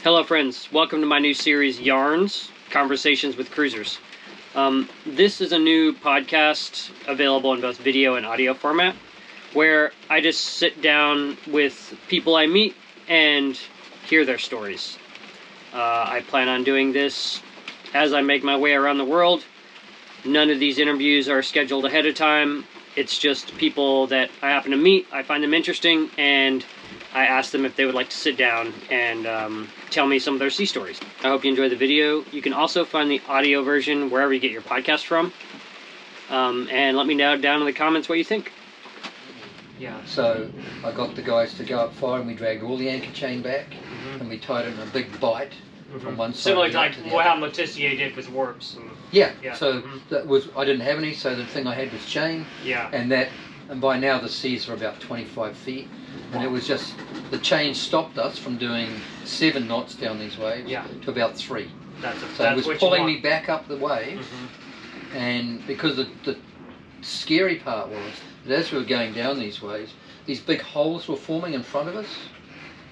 Hello friends, welcome to my new series, YARNS, Conversations with Cruisers. This is a new podcast available in both video and audio format, where I just sit down with people I meet and hear their stories. I plan on doing this as I make my way around the world. None of these interviews are scheduled ahead of time. It's just people that I happen to meet, I find them interesting, and I asked them if they would like to sit down and tell me some of their sea stories. I hope you enjoy the video. You can also find the audio version wherever you get your podcast from. And let me know down in the comments what you think. Yeah. So I got the guys to go up far and we dragged all the anchor chain back and we tied it in a big bight from one side. Similar to like how Letitia did with warps. Yeah. So that was, I didn't have any, so the thing I had was chain. Yeah. And by now the seas were about 25 feet. And it was just, the chain stopped us from doing 7 knots down these waves to about 3. So it was pulling me back up the wave. And because the scary part was that as we were going down these waves, these big holes were forming in front of us.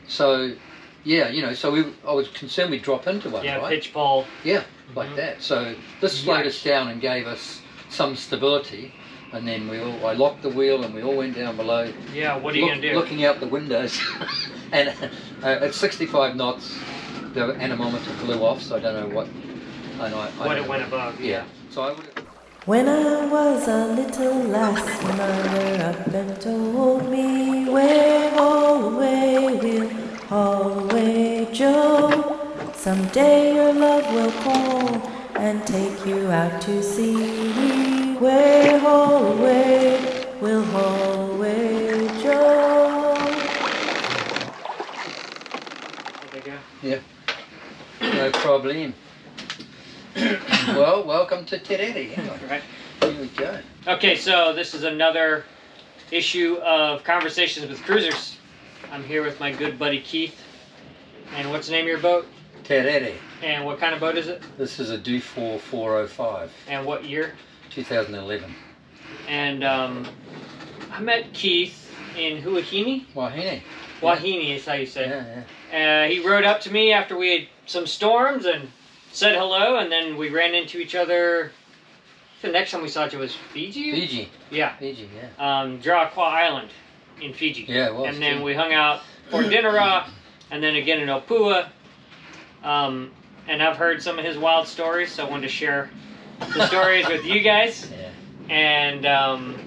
So, yeah, you know, so I was concerned we'd drop into one, right? Pitch pole. Yeah, like that. So this slowed us down and gave us some stability. And then I locked the wheel and we all went down below. Yeah, what are you going to do? Looking out the windows. And at 65 knots, the anemometer blew off, so I don't know what... What it went above, yeah. So I would... When I was a little lass, mother up and told me, "Way, haul away, Will, haul away, Joe. Someday your love will call and take you out to sea. Way, haul away, we'll haul away, Joe." There you go. Yeah, no problem. Well, welcome to Rere. Right. Here we go. Okay, so this is another issue of Conversations with Cruisers. I'm here with my good buddy Keith. And what's the name of your boat? Rere. And what kind of boat is it? This is a Dufour 405. And what year? 2011. And I met Keith in Huahine. Wahine. Wahine is how you say it. Yeah, yeah. He rode up to me after we had some storms and said hello, and then we ran into each other. The next time we saw each other was Fiji? Fiji. Yeah. Fiji, yeah. Jarawa Island in Fiji. Yeah, it was. And then we hung out for dinner, and then again in Opua. And I've heard some of his wild stories, so I wanted to share the stories with you guys. Yeah. And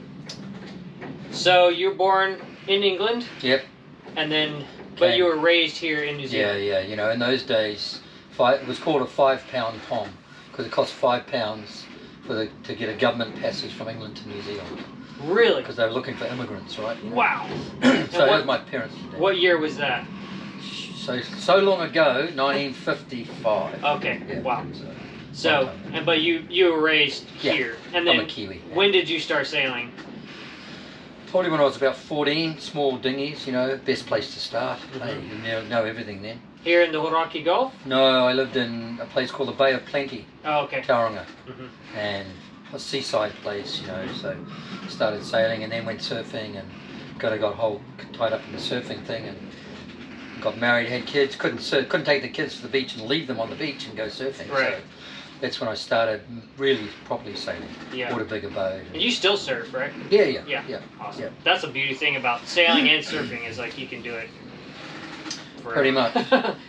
so you were born in England. Yep. And then, but you were raised here in New Zealand. Yeah, yeah. You know, in those days, it was called a £5 pom because it cost £5 to get a government passage from England to New Zealand. Really? Because they were looking for immigrants, right? You know? Wow. So that was my parents' did. What year was that? So long ago, 1955. Okay. Yeah, Wow. So, but you were raised here, and then I'm a Kiwi. Yeah. When did you start sailing? Probably when I was about 14. Small dinghies, you know, best place to start. Hey, you know everything then. Here in the Hauraki Gulf? No, I lived in a place called the Bay of Plenty. Oh, okay. Tauranga. And a seaside place, you know, so started sailing and then went surfing and got tied up in the surfing thing and got married, had kids, couldn't take the kids to the beach and leave them on the beach and go surfing. Right. So that's when I started really properly sailing. Yeah. Bought a bigger boat. And you still surf, right? Yeah. Awesome. Yeah. That's the beauty thing about sailing and surfing is like you can do it forever. Pretty much.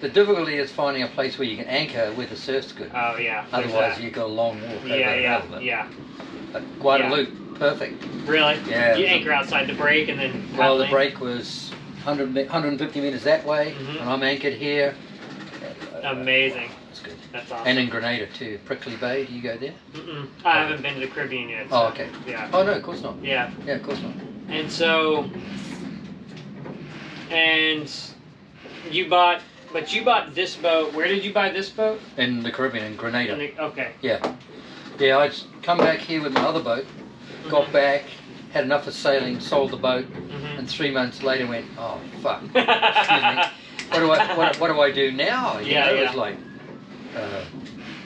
The difficulty is finding a place where you can anchor where the surf's good. Oh yeah. Otherwise you've got a long walk. Yeah. But Guadalupe, perfect. Really? Yeah. You anchor outside the break and then Well, the break was 150 meters that way, and I'm anchored here. Amazing. That's good. That's awesome. And in Grenada too, Prickly Bay. Do you go there? I haven't been to the Caribbean yet. So, oh, okay. Yeah. Oh no, of course not. Yeah. Yeah, of course not. And so, you bought this boat. Where did you buy this boat? In the Caribbean, in Grenada. Okay. Yeah. Yeah, I'd come back here with my other boat, got back, had enough of sailing, sold the boat, and 3 months later went, oh fuck, excuse me, what do I do now? You know, it was like,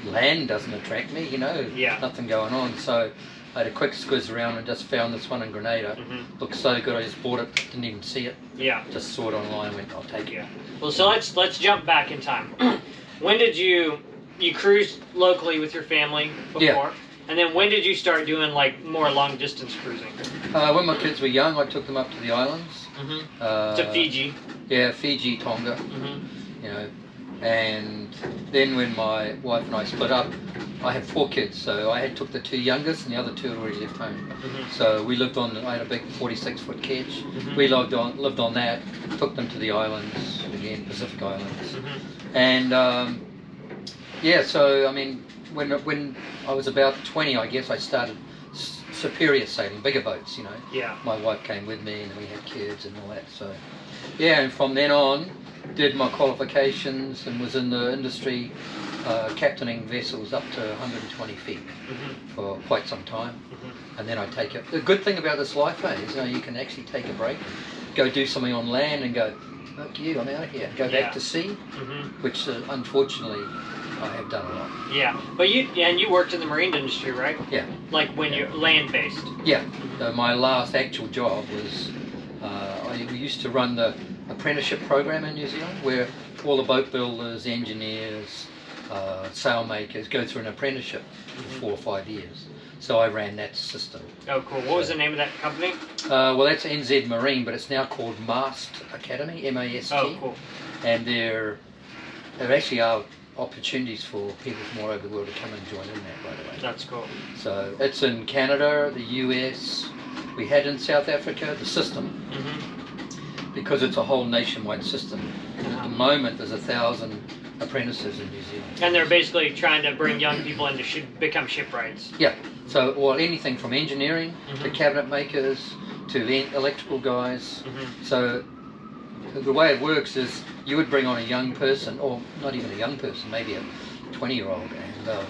land doesn't attract me, you know, nothing going on. So I had a quick squiz around and just found this one in Grenada. Looked so good, I just bought it, didn't even see it. Yeah. Just saw it online and went, I'll take it. Yeah. Well, so let's jump back in time. When did you cruised locally with your family before? Yeah. And then when did you start doing like more long distance cruising? When my kids were young, I took them up to the islands. To Fiji. Yeah, Fiji, Tonga. You know, and then when my wife and I split up, I had 4 kids, so I took the 2 youngest and the other 2 had already left home. So we lived on, I had a big 46-foot kedge. We lived on that, took them to the islands, again, Pacific Islands. And yeah, so I mean, when I was about 20, I guess I started superior sailing, bigger boats, you know. Yeah. My wife came with me and we had kids and all that, so yeah, and from then on, did my qualifications and was in the industry captaining vessels up to 120 feet for quite some time. And then I take it. The good thing about this life is, you know, you can actually take a break, go do something on land and go, fuck you, I'm out of here. Go back to sea, which unfortunately I have done a lot. Yeah, but you worked in the marine industry, right? Yeah. Like when you're land-based? Yeah. My last actual job was, we used to run the apprenticeship program in New Zealand where all the boat builders, engineers, sailmakers go through an apprenticeship for 4 or 5 years. So I ran that system. Oh, cool. What was the name of that company? Well, that's NZ Marine, but it's now called MAST Academy, M-A-S-T. Oh, cool. And there actually are opportunities for people from all over the world to come and join in that, by the way. That's cool. So it's in Canada, the US, we had in South Africa, the system, because it's a whole nationwide system. And at the moment, there's 1,000 apprentices in New Zealand. And they're basically trying to bring young people in to become shipwrights. Yeah. So, well, anything from engineering to cabinet makers to electrical guys. So the way it works is you would bring on a young person, or not even a young person, maybe a 20-year-old, and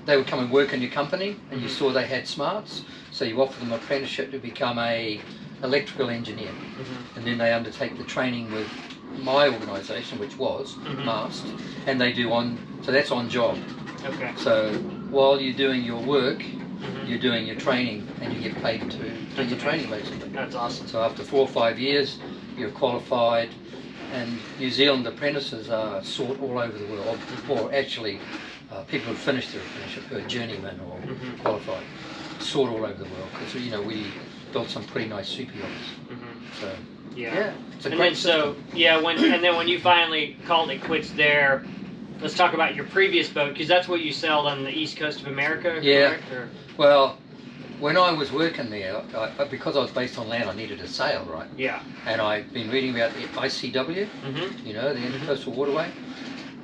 they would come and work in your company, and you saw they had smarts, so you offer them an apprenticeship to become a electrical engineer, and then they undertake the training with my organisation, which was MAST, and they do so that's on job. Okay. So while you're doing your work, you're doing your training, and you get paid to do your training, basically. That's awesome. So after 4 or 5 years, you're qualified, and New Zealand apprentices are sought all over the world, or actually people who finished their apprenticeship who are journeymen or qualified, sought all over the world, because you know we built some pretty nice super yachts. So yeah, it's a great system. And then when you finally called it quits there, let's talk about your previous boat, because that's what you sailed on the east coast of America. Yeah. Correct? Or? Well, when I was working there, because I was based on land, I needed a sail, right? Yeah. And I'd been reading about the ICW, you know, the Intercoastal Waterway,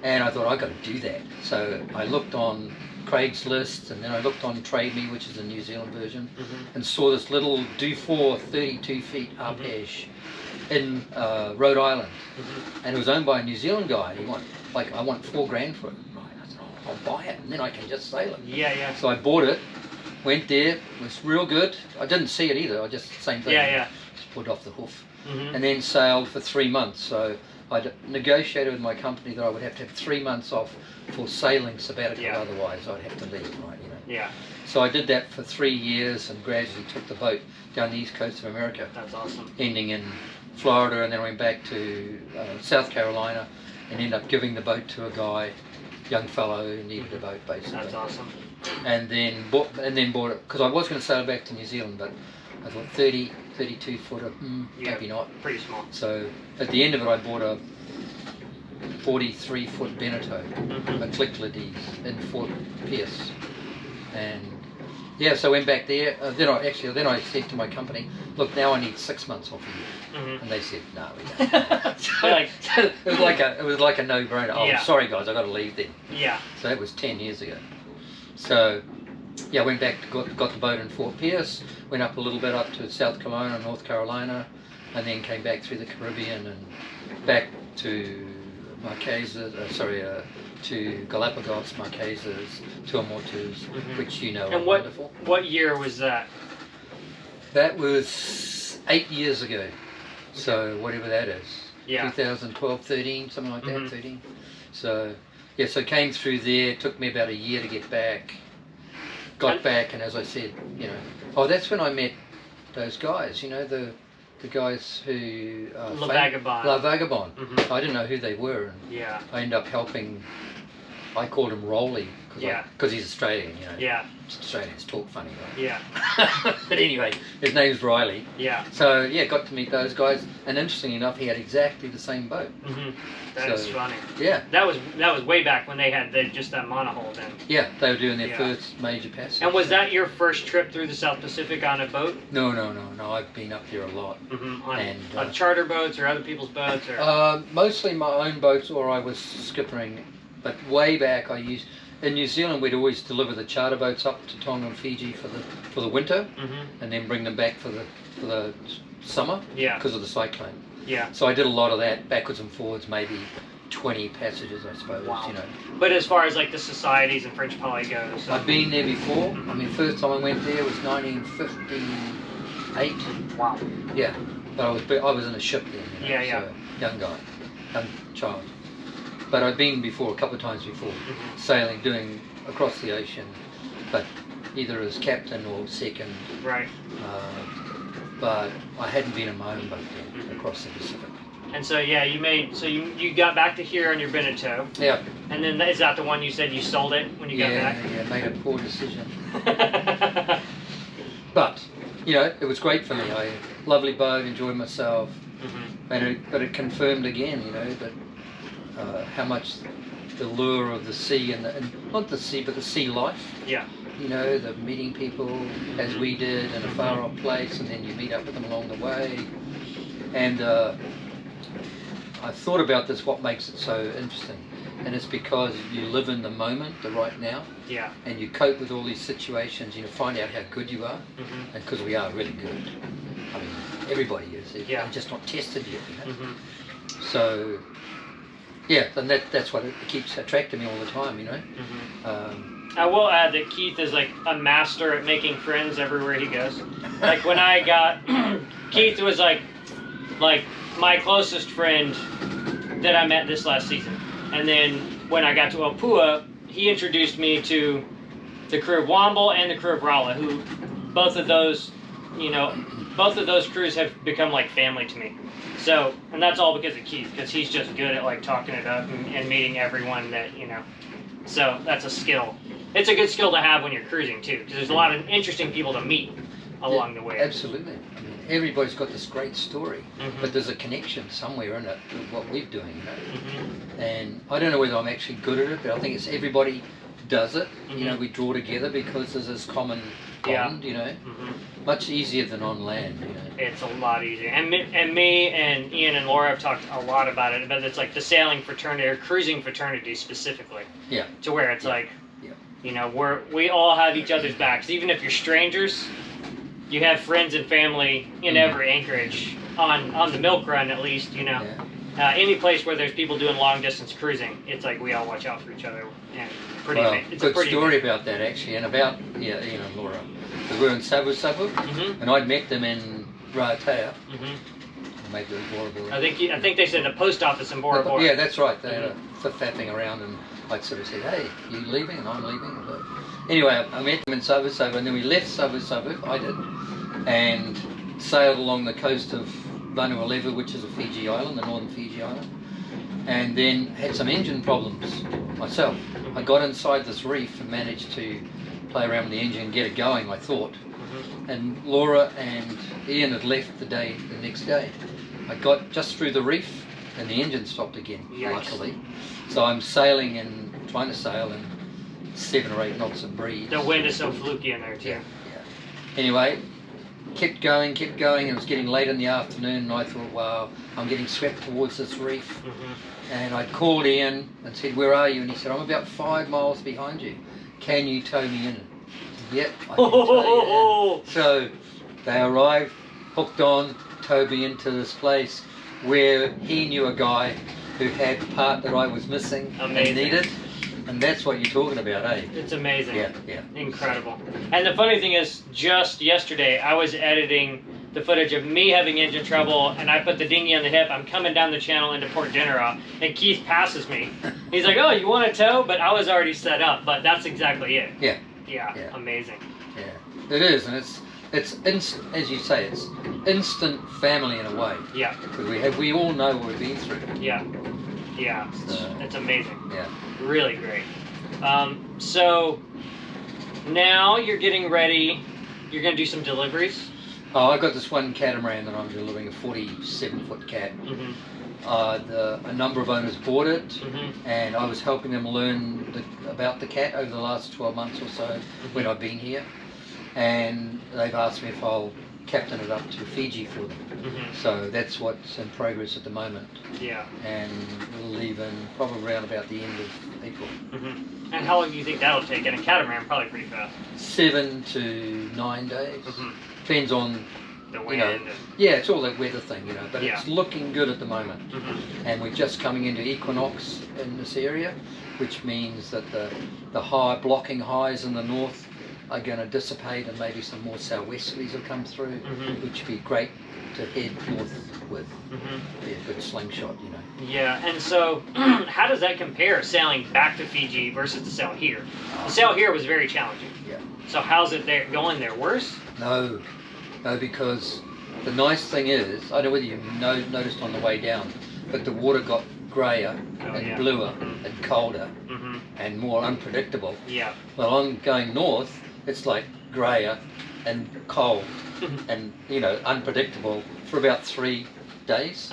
and I thought, I've got to do that. So I looked on Craigslist, and then I looked on Trade Me, which is the New Zealand version, and saw this little Do-4 32 feet Arpege in Rhode Island, and it was owned by a New Zealand guy, and he wanted, like, I want $4,000 for it. Right, I said, oh, I'll buy it, and then I can just sail it. Yeah. So I bought it, went there, it was real good. I didn't see it either, I just, same thing. Just put it off the hoof. And then sailed for 3 months. So I negotiated with my company that I would have to have 3 months off for sailing sabbatical, otherwise I'd have to leave, right, you know. Yeah. So I did that for 3 years and gradually took the boat down the east coast of America. That's awesome. Ending in Florida, and then went back to South Carolina and ended up giving the boat to a guy, young fellow who needed a boat, basically. That's awesome. And then bought it, because I was going to sail back to New Zealand, but I thought 32 footer, maybe not. Pretty small. So at the end of it, I bought a 43-foot Beneteau, a Clicklades in Fort Pierce, and yeah, so I went back there. Then I said to my company, look, now I need 6 months off a year, and they said, no, we don't. So it was like a no-brainer. Oh, sorry guys, I got to leave then. Yeah. So that was 10 years ago. So yeah, I went back, got the boat in Fort Pierce, went up a little bit up to South Carolina, North Carolina, and then came back through the Caribbean and back to to Galapagos, Marquesas, Tuamotus, which you know are wonderful. What year was that? That was 8 years ago. So whatever that is. Yeah. 2012, 13, something like that, 13. So yeah, so came through there, took me about a year to get back. got back, and as I said, you know, oh, that's when I met those guys. You know, the guys who La Vagabond. La Vagabond. I didn't know who they were, and yeah, I ended up helping. I called him Rolly because he's Australian, you know. Yeah. Australians talk funny, right? Yeah. But anyway, his name's Riley. Yeah. So yeah, got to meet those guys, and interestingly enough, he had exactly the same boat. That is funny. Yeah. That was way back when they had just that monohull then. Yeah, they were doing their first major passage. And was that your first trip through the South Pacific on a boat? No. I've been up there a lot. On charter boats or other people's boats? Or? Mostly my own boats, or I was skippering. But way back, in New Zealand, we'd always deliver the charter boats up to Tonga and Fiji for the winter, and then bring them back for the summer because of the cyclone. Yeah. So I did a lot of that, backwards and forwards, maybe 20 passages, I suppose. Wow. You know. But as far as like the societies and French Poly goes, I've been there before. I mean, first time I went there was 1958. Wow. Yeah, but I was in a ship then. You know, yeah. So young child. But I've been before, a couple of times before, sailing, doing across the ocean, but either as captain or second. Right. But I hadn't been in my own boat then, across the Pacific. And so yeah, you got back to here on your Beneteau. Yeah. And then is that the one you said you sold it when you got back? Yeah, made a poor decision. But you know, it was great for me. Lovely boat, enjoyed myself, but it confirmed again, you know, that. How much the lure of the sea and not the sea but the sea life. Yeah. You know, the meeting people as we did in a far off place, and then you meet up with them along the way. And I thought about this, what makes it so interesting, and it's because you live in the moment, the right now. Yeah. And you cope with all these situations. You know, find out how good you are, and because we are really good. I mean, everybody is. Yeah. They're just not tested yet. You know? So. Yeah, and that's what it keeps attracting me all the time, you know. I will add that Keith is like a master at making friends everywhere he goes. Like when I got, Keith was like my closest friend that I met this last season. And then when I got to Opua, he introduced me to the crew of Womble and the crew of Rala, who both of those crews have become like family to me. So, and that's all because of Keith, because he's just good at like talking it up and meeting everyone that, you know. So that's a skill. It's a good skill to have when you're cruising too, because there's a lot of interesting people to meet along the way. Absolutely. I mean, everybody's got this great story, but there's a connection somewhere in it with what we're doing, you know. And I don't know whether I'm actually good at it, but I think it's everybody does it. You know, we draw together because there's this common bond, you know. Much easier than on land, you know. It's a lot easier. And me and Ian and Laura have talked a lot about it, but it's like the sailing fraternity or cruising fraternity specifically. Yeah. To where it's like, you know, we all have each other's backs. Even if you're strangers, you have friends and family in every anchorage on the milk run at least, you know. Any place where there's people doing long distance cruising, it's like we all watch out for each other. And it's a good story about that actually, and about Ian and Laura. We were in Savu Savu, and I'd met them in Rere. Maybe it was Bora Bora. I think they said the post office in Bora Bora. Yeah, that's right. They had faffing around, and I'd sort of said, "Hey, you leaving?" And I'm leaving. So, anyway, I met them in Savu Savu, and then we left Savu Savu. I did, and sailed along the coast of Vanuatu, which is a Fiji island, the northern Fiji island, and then had some engine problems myself. I got inside this reef and managed to play around with the engine and get it going, I thought. And Laura and Ian had left the next day. I got just through the reef and the engine stopped again, luckily. So I'm sailing and trying to sail in 7 or 8 knots of breeze. The wind is so fluky in there too. Yeah. Anyway, kept going. It was getting late in the afternoon, and I thought, wow, I'm getting swept towards this reef. And I called Ian and said, where are you? And he said, I'm about 5 miles behind you. Can you tow me in? Said, yep, I can tow you in. So they arrived, hooked on, towed me into this place where he knew a guy who had the part that I was missing and needed. And that's what you're talking about, eh? It's amazing. Yeah. Incredible. And the funny thing is, just yesterday, I was editing the footage of me having engine trouble, and I put the dinghy on the hip. I'm coming down the channel into Port General, and Keith passes me. He's like, oh, you want to tow? But I was already set up, but that's exactly it. Yeah. Yeah, amazing. Yeah, it is, and it's as you say, it's instant family in a way. Yeah. Because we all know what we've been through. Yeah. Yeah. It's amazing. Yeah. Really great. So now you're getting ready. You're going to do some deliveries. Oh, I got this one catamaran that I'm delivering, a 47-foot cat. Mm-hmm. A number of owners bought it, and I was helping them learn about the cat over the last 12 months or so when I've been here, and they've asked me if I'll captain it up to Fiji for them. So that's what's in progress at the moment. Yeah. And we'll leave in probably around about the end of April. And how long do you think that'll take? And a catamaran probably pretty fast. 7 to 9 days. Depends on the wind. Yeah, it's all that weather thing, but it's looking good at the moment. And we're just coming into equinox in this area, which means that the blocking highs in the north are going to dissipate, and maybe some more southwesterlies will come through, which would be great to head north with. Be a good slingshot, Yeah, and so how does that compare, sailing back to Fiji versus the sail here? The sail here was very challenging. Yeah. So how's it going there? Worse? No, because the nice thing is, I don't know whether you noticed on the way down, but the water got greyer and bluer and colder and more unpredictable. Yeah. Well, I'm going north, it's like greyer and cold and unpredictable for about 3 days,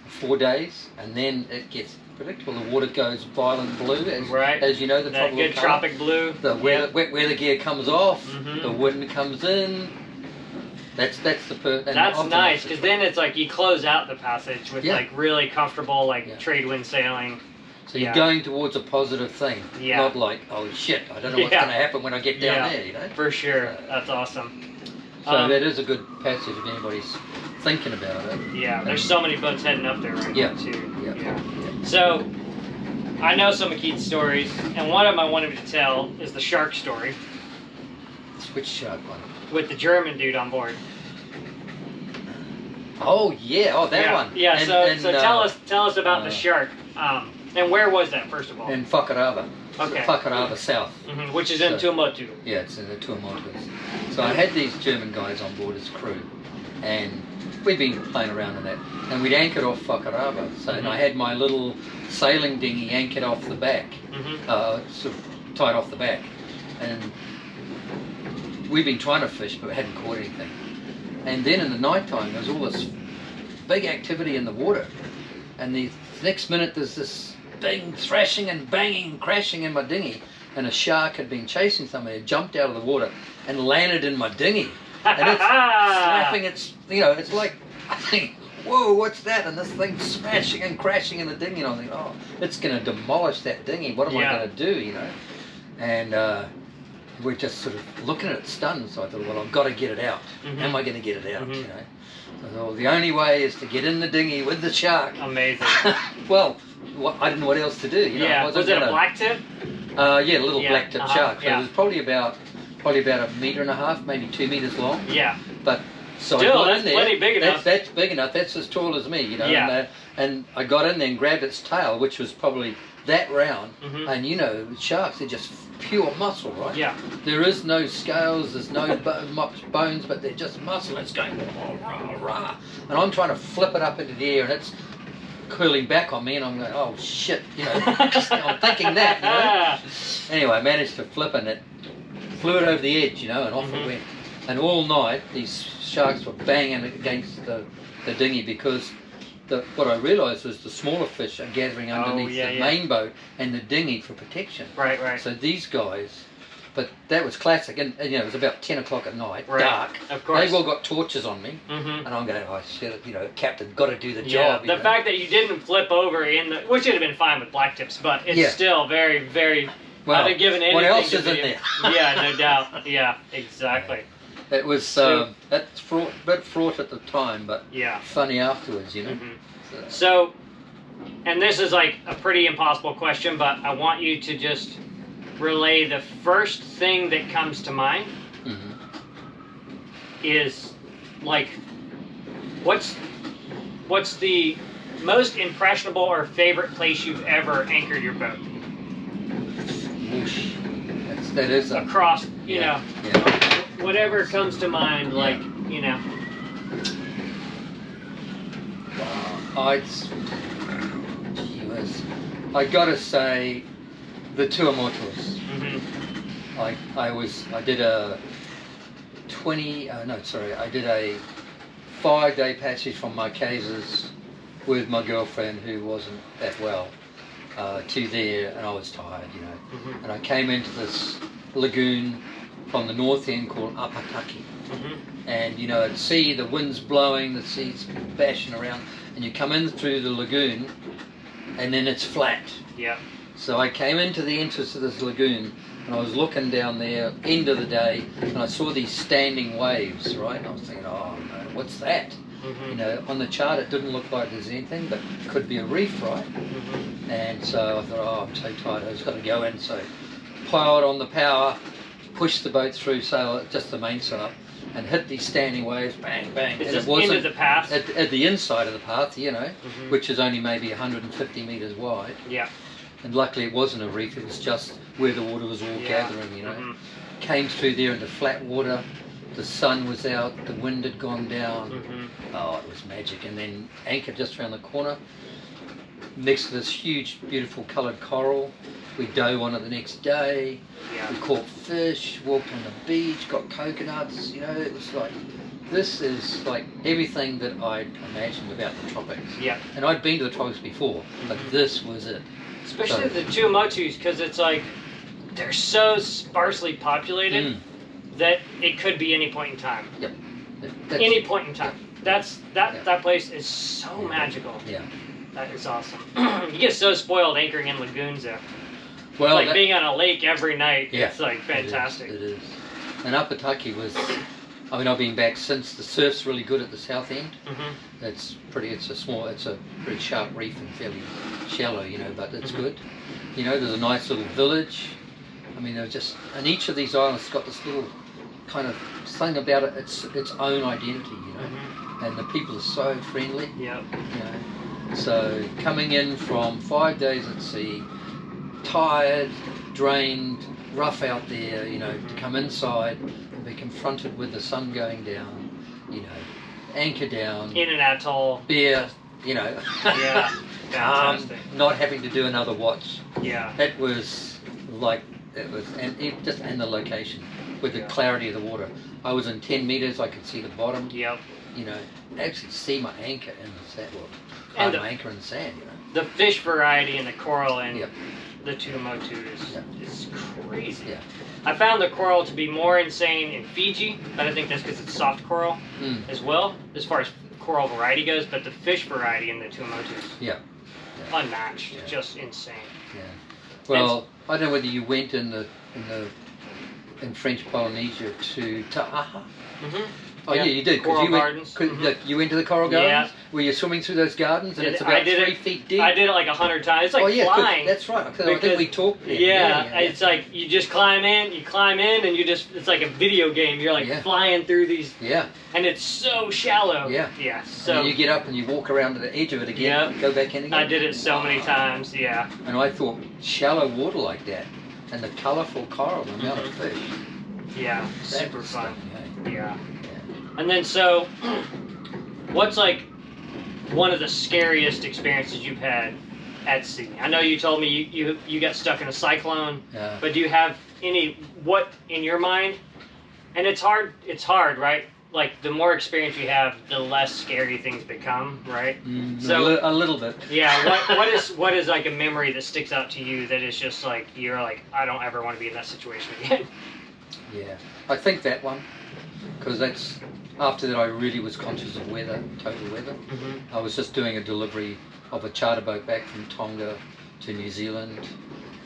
4 days, and then it gets predictable. The water goes violent blue, as you know, the that good tropic blue. The wet weather gear comes off, the wind comes in. That's nice, because then it's like you close out the passage with like really comfortable trade wind sailing. So you're going towards a positive thing, not like, oh shit, I don't know what's going to happen when I get down there, For sure, that's awesome. So that is a good passage if anybody's thinking about it. Yeah, there's so many boats heading up there right now too. Yeah. So, I know some of Keith's stories, and one of them I wanted to tell is the shark story. Which shark one? With the German dude on board. Oh yeah, that one. Yeah, so tell us about the shark. And where was that, first of all? In Whakarava. Okay. Whakarava South. Which is in Tuamotu. Yeah, it's in the Tuamotu. So I had these German guys on board as crew, and we'd been playing around in that. And we'd anchored off Whakarava. So and I had my little sailing dinghy anchored off the back, sort of tied off the back. And we'd been trying to fish, but we hadn't caught anything. And then in the night time, there was all this big activity in the water. And the next minute, there's this big thrashing and banging and crashing in my dinghy. And a shark had been chasing somebody, it jumped out of the water and landed in my dinghy. And it's slapping, it's like, I think, whoa, what's that? And this thing smashing and crashing in the dinghy. And I'm thinking, oh, it's going to demolish that dinghy. What am I going to do, And we're just sort of looking at it stunned. So I thought, well, I've got to get it out. Am I going to get it out, So I thought, well, the only way is to get in the dinghy with the shark. Amazing. Well, I didn't know what else to do, Yeah, was it a black tip? Yeah, a little black tip shark. So it was probably about 1.5 meters, maybe 2 meters long. Yeah. But so still, I got in there. Plenty big enough. That's big enough. That's as tall as me, And I got in there and grabbed its tail, which was probably that round. And sharks are just pure muscle, right? Yeah. There is no scales, there's no bones, but they're just muscle. It's going rah, rah. And I'm trying to flip it up into the air, and it's curling back on me, and I'm going, oh shit, I'm thinking that, Anyway, I managed to flip, and it flew it over the edge, and off it went. And all night, these sharks were banging against the dinghy, because what I realised was the smaller fish are gathering underneath the main boat and the dinghy for protection. Right. So these guys, but that was classic, and it was about 10 o'clock at night, dark. Of course. They've all got torches on me, and I'm going, oh shit, Captain, got to do the job. The fact that you didn't flip over which would have been fine with black tips, but it's still very, very. Well, I've given anything what else to is in there? Yeah, no doubt. Yeah, exactly. It was that's a bit fraught at the time, but funny afterwards, So, and this is like a pretty impossible question, but I want you to just relay the first thing that comes to mind. Is like, what's the most impressionable or favorite place you've ever anchored your boat? Whoosh. that is across, you know, whatever comes to mind, like, you know. I gotta say, the Tuamotus. I did a 5-day passage from Marquesas with my girlfriend, who wasn't that well, to there, and I was tired, you know. And I came into this lagoon from the north end called Apataki. And, you know, at sea, the wind's blowing, the sea's bashing around, and you come in through the lagoon, and then it's flat. So I came into the entrance of this lagoon, and I was looking down there, end of the day, and I saw these standing waves, right? And I was thinking, oh no, what's that? You know, on the chart it didn't look like there's anything, but it could be a reef, right? And so I thought, oh, I'm so tired, I just got to go in. So piled on the power, pushed the boat through, sail just the mainsail, and hit these standing waves, bang, bang. Is this end of the path? At the inside of the path, you know, which is only maybe 150 metres wide. And luckily it wasn't a reef, it was just where the water was all gathering, you know. Came through there into flat water, the sun was out, the wind had gone down. Oh, it was magic. And then anchored just around the corner, next to this huge, beautiful coloured coral. We dove on it the next day. We caught fish, walked on the beach, got coconuts, you know. It was like, this is like everything that I'd imagined about the tropics. And I'd been to the tropics before, but this was it. Especially the Tuamotus, because it's like, they're so sparsely populated that it could be any point in time. Any point in time. That place is so magical. That is awesome. You get so spoiled anchoring in lagoons there. Well, it's like being on a lake every night. It's like fantastic. It is. And Apataki was, I mean, I've been back since. The surf's really good at the south end. It's a pretty sharp reef and fairly shallow, you know, but it's good. You know, there's a nice little village. I mean, there's just, and each of these islands has got this little kind of thing about it, its own identity, you know. And the people are so friendly. You know. So coming in from 5 days at sea, tired, drained, rough out there, you know, to come inside and be confronted with the sun going down, you know, anchor down, in an atoll, beer, you know, not having to do another watch. It was like, and the location with the clarity of the water. I was in 10 meters, I could see the bottom. You know, actually see my anchor in the sand. Well, my anchor in the sand, you know. The fish variety in the coral and the Tuamotu is crazy. I found the coral to be more insane in Fiji, but I think that's because it's soft coral as well, as far as coral variety goes. But the fish variety in the Tuamotu is unmatched, just insane. Well, I don't know whether you went in French Polynesia to Ta'aha. Oh yeah, you did. Coral gardens. You went to the coral gardens? Were you swimming through those gardens? And it's about 3 feet deep? I did it like 100 times. It's like flying. That's right. I think we talked there. It's like you just climb in, and you just, it's like a video game. You're like flying through these. And it's so shallow. So and you get up and you walk around to the edge of it again, go back in again. I did it so many times, And I thought, shallow water like that, and the colourful coral, the amount of fish. Super fun. And then, so, what's like one of the scariest experiences you've had at sea? I know you told me you got stuck in a cyclone, but do you have what in your mind? And it's hard, right? Like, the more experience you have, the less scary things become, right? So a little bit. What is like a memory that sticks out to you that is just like, you're like, I don't ever want to be in that situation again? I think that one, because that's, after that I really was conscious of weather, total weather. I was just doing a delivery of a charter boat back from Tonga to New Zealand,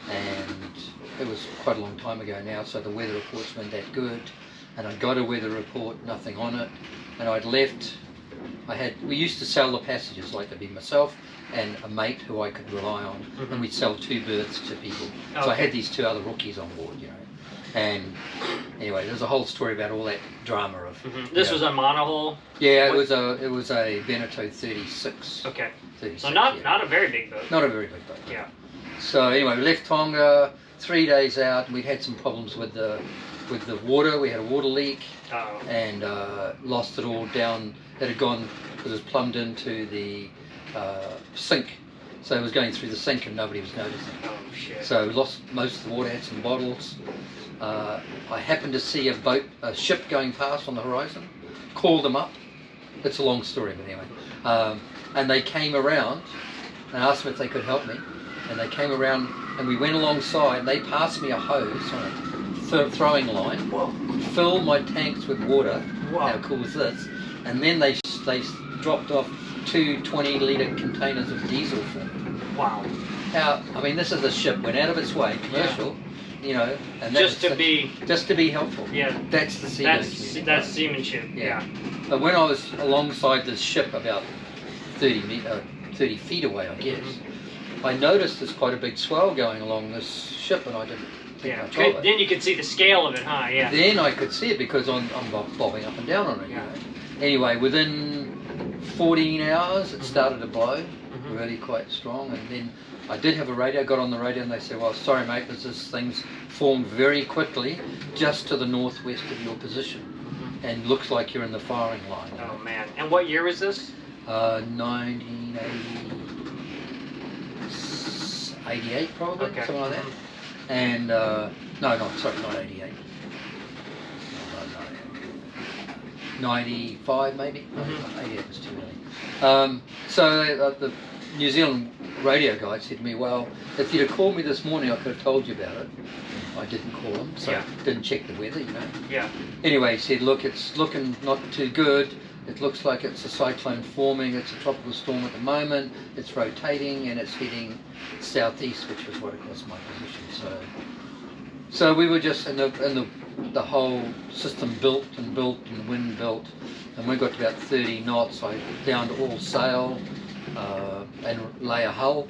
and it was quite a long time ago now, so the weather reports weren't that good, and I got a weather report, nothing on it, and I'd left. We used to sell the passages, like to be myself and a mate who I could rely on, and we'd sell 2 berths to people. So I had these 2 other rookies on board, you know. And anyway, there's a whole story about all that drama of. This was a monohull. It was a Veneto 36. 36, so not a very big boat. Not a very big boat. So anyway, we left Tonga, 3 days out, and we'd had some problems with the water. We had a water leak, and lost it all down. It had gone, because it was plumbed into the sink, so it was going through the sink and nobody was noticing. Oh shit. So we lost most of the water, had some bottles. I happened to see a ship going past on the horizon, called them up. It's a long story, but anyway. And they came around and asked them if they could help me. And they came around and we went alongside, and they passed me a hose on a throwing line, filled my tanks with water. How cool was this? And then they dropped off 2 20-litre containers of diesel for me. Wow. Now, I mean, this is a ship, went out of its way, commercial, you know, and just to be helpful. Yeah. That's the seamanship. That's seamanship. Yeah. But when I was alongside this ship, about 30 feet away, I guess, I noticed there's quite a big swell going along this ship, and I didn't think much of it. Then you could see the scale of it, huh? Yeah. Then I could see it because I'm bobbing up and down on it. Yeah. You know? Anyway, within 14 hours, it started to blow, really quite strong, and then I did have a radio, got on the radio, and they said, well, sorry mate, this thing's formed very quickly just to the northwest of your position, and looks like you're in the firing line. Oh man. And what year was this? 1988 probably, something like that. And, no, sorry, not 88. 95 maybe? 88 was too early. So the New Zealand radio guy said to me, well, if you'd have called me this morning, I could have told you about it. I didn't call him, so didn't check the weather, you know. Yeah. Anyway, he said, look, it's looking not too good. It looks like it's a cyclone forming. It's a tropical storm at the moment. It's rotating and it's heading southeast, which was right across my position. So we were just in the whole system built, and the wind built, and we got to about 30 knots. I downed all sail and lay a hull,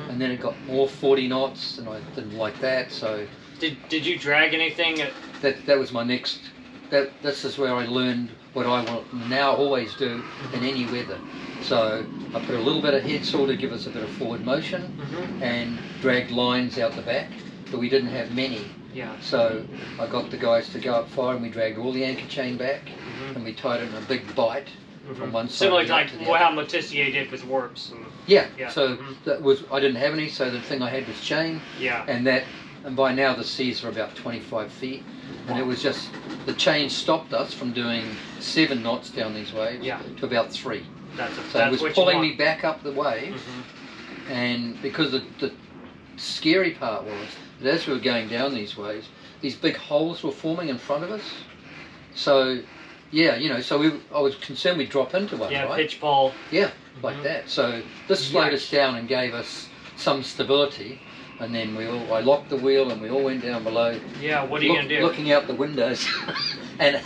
and then it got more 40 knots, and I didn't like that. So did you drag anything? That was my next. This is where I learned what I want now always do in any weather. So I put a little bit of head sail to give us a bit of forward motion, and dragged lines out the back, but we didn't have many. Yeah. So I got the guys to go up fire, and we dragged all the anchor chain back, and we tied it in a big bight from one side. Similar to like how Letitia did with warps. Yeah. So that was, I didn't have any, so the thing I had was chain. Yeah. And by now the seas were about 25 feet, and it was just the chain stopped us from doing 7 knots down these waves to about 3. So it was pulling me back up the wave, and because the scary part was that as we were going down these waves, these big holes were forming in front of us. So yeah, you know, so I was concerned we'd drop into one, right? Pitch fall. Yeah, like that. So this slowed us down and gave us some stability. And then I locked the wheel and we all went down below. Yeah, what are you going to do? Looking out the windows. And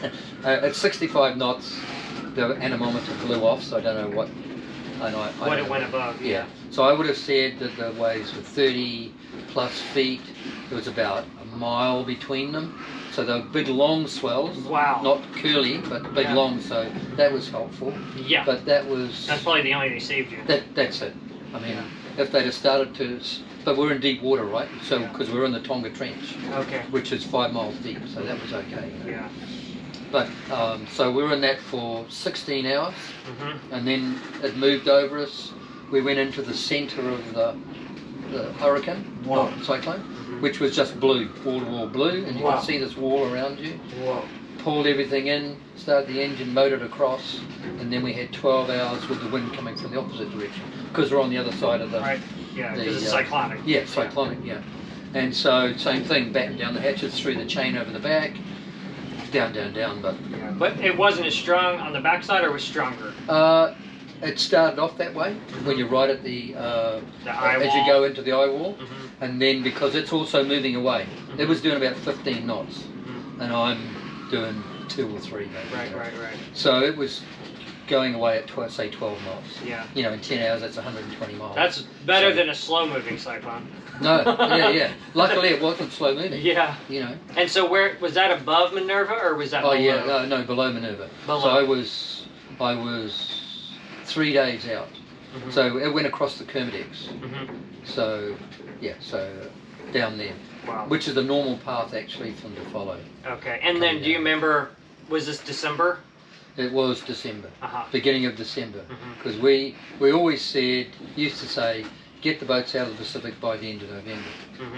at 65 knots, the anemometer blew off, so I don't know what. What it went above. Yeah. So I would have said that the waves were 30 plus feet. There was about a mile between them. So they were big long swells. Wow. Not curly, but big long, so that was helpful. Yeah. But that's probably the only thing that saved you. That's it. I mean, if they'd have started to... But we're in deep water, right? So, because we're in the Tonga Trench, which is 5 miles deep, so that was okay. You know? Yeah. But, so we were in that for 16 hours, and then it moved over us. We went into the centre of the hurricane, cyclone, which was just blue, wall-to-wall blue, and you could see this wall around you. Pulled everything in, started the engine, motored across, and then we had 12 hours with the wind coming from the opposite direction, because we're on the other side of the... Right, yeah, because it's cyclonic. Yeah, cyclonic, yeah. And so, same thing, batten down the hatches, through the chain over the back, down, but... Yeah, but it wasn't as strong on the backside, or was stronger? It started off that way, when you're right at the eye wall. As you go into the eye wall, and then because it's also moving away. It was doing about 15 knots, and I'm doing 2 or 3 maybe. Right. So it was going away at say 12 knots. Yeah. You know, in 10 hours that's 120 miles. That's better than a slow moving cyclone. No, yeah. Luckily it wasn't slow moving. Yeah. You know. And so where was that, above Minerva or was that below? Oh yeah, no, below Minerva. So I was 3 days out So it went across the Kermadex. So yeah, down there, which is the normal path actually for them to follow. Okay, and then do you remember? Was this December? It was December, beginning of December, because we always used to say, get the boats out of the Pacific by the end of November.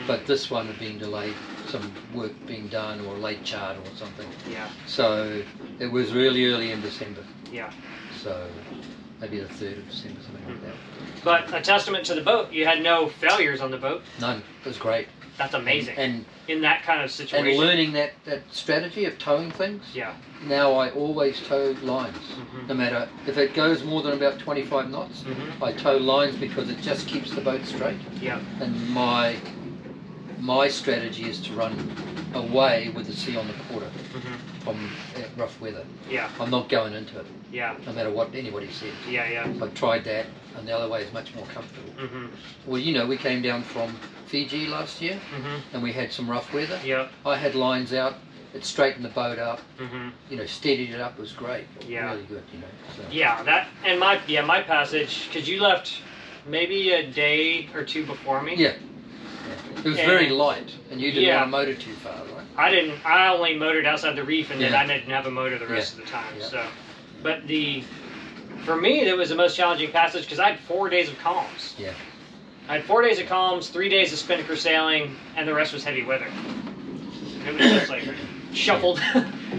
But this one had been delayed, some work being done or a late charter or something. Yeah. So it was really early in December. Yeah. So maybe the 3rd of December, something like that. But a testament to the boat, you had no failures on the boat. None. It was great. That's amazing. And in that kind of situation. And learning that strategy of towing things. Yeah. Now I always tow lines. No matter if it goes more than about 25 knots, I tow lines because it just keeps the boat straight. Yeah. And my strategy is to run away with the sea on the quarter from rough weather. Yeah. I'm not going into it. Yeah. No matter what anybody says. Yeah, yeah. I've tried that, and the other way is much more comfortable. Well, you know, we came down from Fiji last year, and we had some rough weather. Yeah. I had lines out. It straightened the boat up. You know, steadied it up. It was great. Yeah. Really good. You know. So. Yeah. That and my passage, because you left maybe a day or two before me. Yeah. It was very light, and you didn't want to motor too far, right? I didn't. I only motored outside the reef, and then I didn't have a motor the rest of the time. So, but for me, that was the most challenging passage because I had 4 days of calms. Yeah. I had 4 days of calms, 3 days of spinnaker sailing, and the rest was heavy weather. It was just like shuffled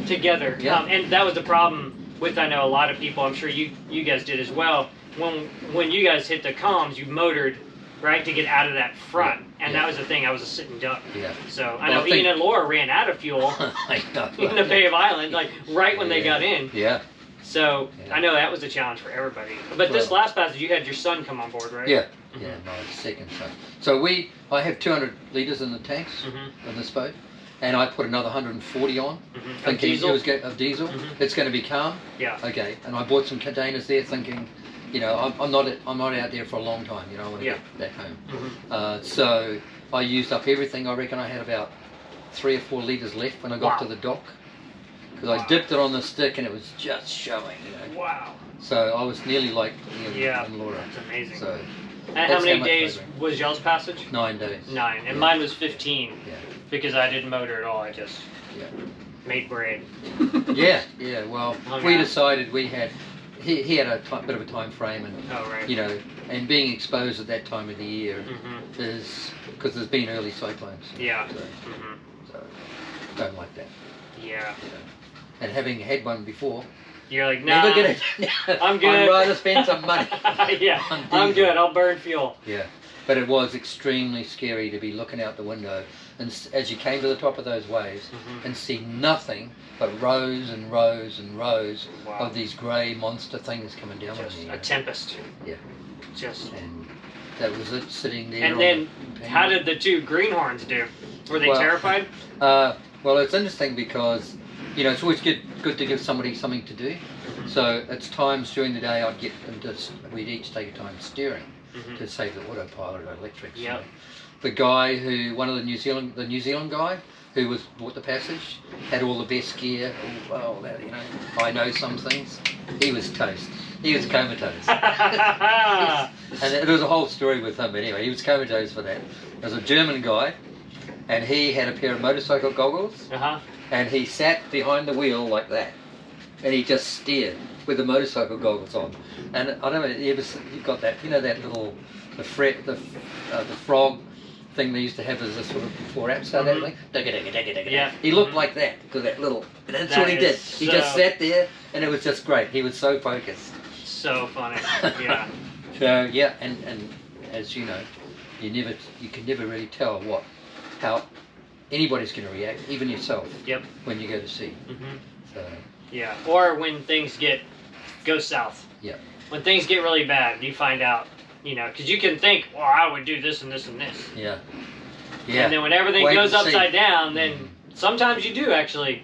together. Yeah. And that was the problem with, I know, a lot of people. I'm sure you guys did as well. When you guys hit the calms, you motored. Right, to get out of that front. And that was the thing, I was a sitting duck. Yeah. So I know Ian and Laura ran out of fuel in the Bay of Island, like right when they got in. Yeah. So I know that was a challenge for everybody. But this last passage, you had your son come on board, right? Yeah. Yeah, my second son. So I have 200 litres in the tanks on this boat. And I put another 140 on, thinking it was of diesel. It's going to be calm. Yeah. Okay. And I bought some containers there, thinking, you know, I'm not out there for a long time. You know, I want to get back home. So I used up everything. I reckon I had about 3 or 4 litres left when I got to the dock, because I dipped it on the stick and it was just showing. You know. Wow. So I was nearly like and Laura. That's amazing. So. And how many days was y'all's passage? 9 days. 9, and mine was 15. Yeah. Because I didn't motor at all. I just made bread. Yeah. Well, we decided we had. He had a bit of a time frame, and you know, and being exposed at that time of the year is because there's been early cyclones. Yeah. So don't like that. Yeah. You know. And having had one before, you're like, nah, never get it. I'm good. I'd rather spend some money. I'm good. I'll burn fuel. Yeah. But it was extremely scary to be looking out the window, and as you came to the top of those waves and see nothing but rows and rows and rows of these grey monster things coming down on you. A tempest. Yeah. Just. And that was it, sitting there. And then, how did the 2 greenhorns do? Were they terrified? Well, it's interesting because, you know, it's always good to give somebody something to do. So it's times during the day I'd get them we'd each take a time steering. To save the autopilot or electrics. Yep. The guy one of the New Zealand guy who bought the passage, had all the best gear. Oh, well, you know, I know some things. He was toast. He was comatose. And there was a whole story with him. Anyway, he was comatose for that. There was a German guy, and he had a pair of motorcycle goggles, and he sat behind the wheel like that, and he just steered with the motorcycle goggles on. And I don't know, you got that, you know, that little, the frog thing they used to have as a sort of before Apstar, that thing. Yeah. He looked like that, because that little, that's what he did. He just sat there, and it was just great. He was so focused. So funny, yeah. So, yeah, and as you know, you can never really tell how anybody's going to react, even yourself, when you go to sea. So. Yeah, or when things go south. Yeah. When things get really bad, you find out, you know, because you can think, well, I would do this and this and this. Yeah. Yeah. And then when everything goes upside down, then sometimes you do actually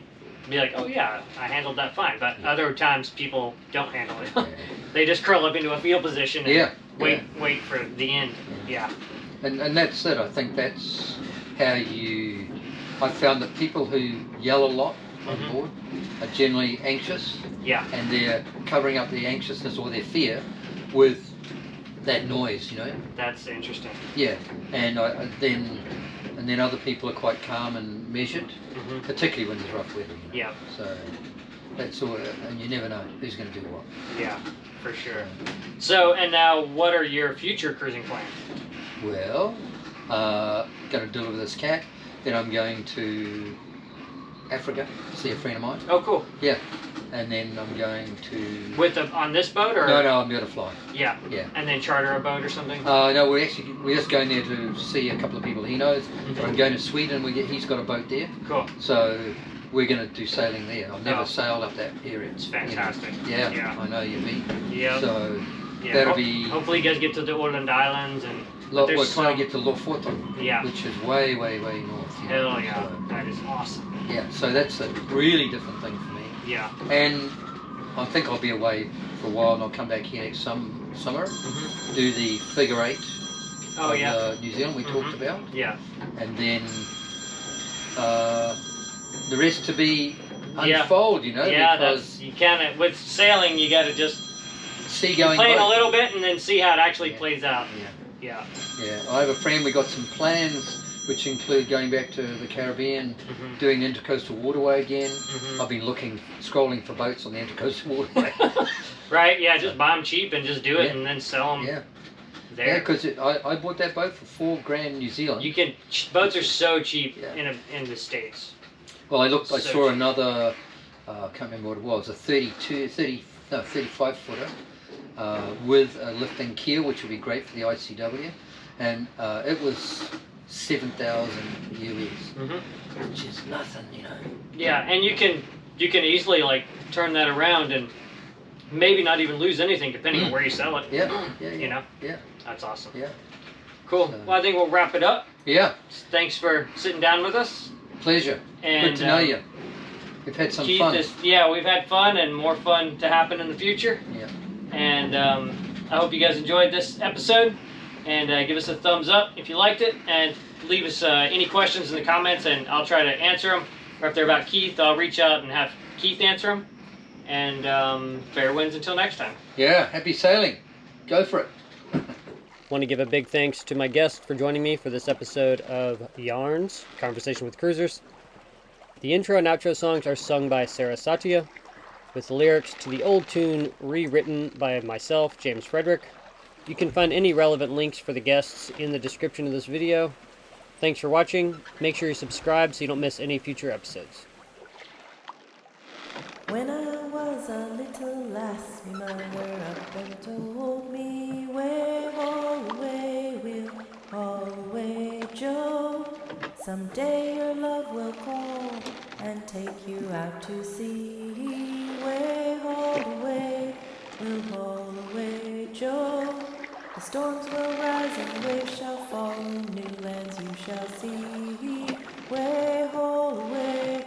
be like, oh yeah, I handled that fine. But other times people don't handle it. They just curl up into a fetal position and wait for the end. Yeah. And that's it. I think that's how I found that people who yell a lot on board are generally anxious. Yeah. And they're covering up their anxiousness or their fear with that noise, you know. That's interesting. Yeah, and then other people are quite calm and measured, particularly when there's rough weather. You know? Yeah. So that's all, and you never know who's going to do what. Yeah, for sure. So, and now, what are your future cruising plans? Well, going to deliver this cat. Then I'm going to Africa to see a friend of mine. Oh, cool. Yeah. And then I'm going to... on this boat, or...? No, I'm going to fly. Yeah. Yeah. And then charter a boat or something? No, we're just going there to see a couple of people he knows. I'm going to Sweden. He's got a boat there. Cool. So we're going to do sailing there. I've never sailed up that area. It's fantastic. You know? Yeah, I know you've been. Yeah. So that'll be... Hopefully you guys get to the Auckland Islands and... We're trying to get to Lofoten, yeah, which is way, way, way north. Hell yeah, so, that is awesome. Yeah, so that's a really different thing for me. Yeah. And I think I'll be away for a while, and I'll come back here next summer, do the figure 8 of New Zealand we talked about. Yeah. And then the rest to be unfold, you know. Yeah, because you can't, with sailing, you got to just see going play it a little bit and then see how it actually plays out. Yeah. Yeah. Yeah, I have a friend, we got some plans which include going back to the Caribbean, doing the Intercoastal Waterway again. I've been scrolling for boats on the Intercoastal Waterway. Right, yeah, just buy them cheap and just do it and then sell them there. Yeah, because I bought that boat for $4,000 New Zealand. You can, boats are so cheap in the States. Well, I saw another, I can't remember what it was, a 35 footer. With a lifting keel, which would be great for the ICW, and it was 7,000 US, which is nothing, you know. Yeah, and you can easily like turn that around and maybe not even lose anything depending on where you sell it. Yeah. You know. Yeah. That's awesome. Yeah. Cool. So, well, I think we'll wrap it up. Yeah. Thanks for sitting down with us. Pleasure. And, good to know you. We've had some Keith fun. We've had fun and more fun to happen in the future. Yeah. And I hope you guys enjoyed this episode, and give us a thumbs up if you liked it, and leave us any questions in the comments, and I'll try to answer them. Or if they're about Keith, I'll reach out and have Keith answer them. And fair winds until next time. Yeah, happy sailing. Go for it. Want to give a big thanks to my guest for joining me for this episode of YARNS, Conversation with Cruisers. The intro and outro songs are sung by Sarah Satya, with the lyrics to the old tune rewritten by myself, James Frederick. You can find any relevant links for the guests in the description of this video. Thanks for watching. Make sure you subscribe so you don't miss any future episodes. When I was a little lass, my mother up and told me, "Way, haul away, we'll haul away, Joe. Someday your love will call and take you out to sea. Way, haul away, we'll haul away, Joe. The storms will rise and waves shall fall, new lands you shall see. Way, haul away,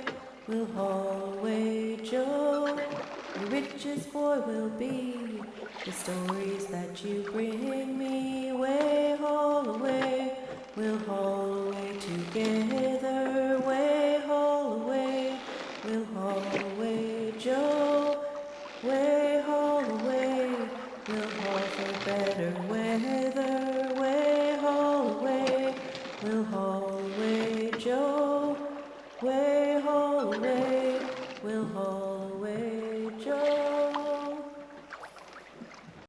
we'll haul away, Joe. The richest boy will be the stories that you bring me. Way, haul away, we'll haul away together. Way, haul away, we'll haul away, Joe. Way, haul away, we'll haul for better weather. Way, haul away, we'll haul away, Joe.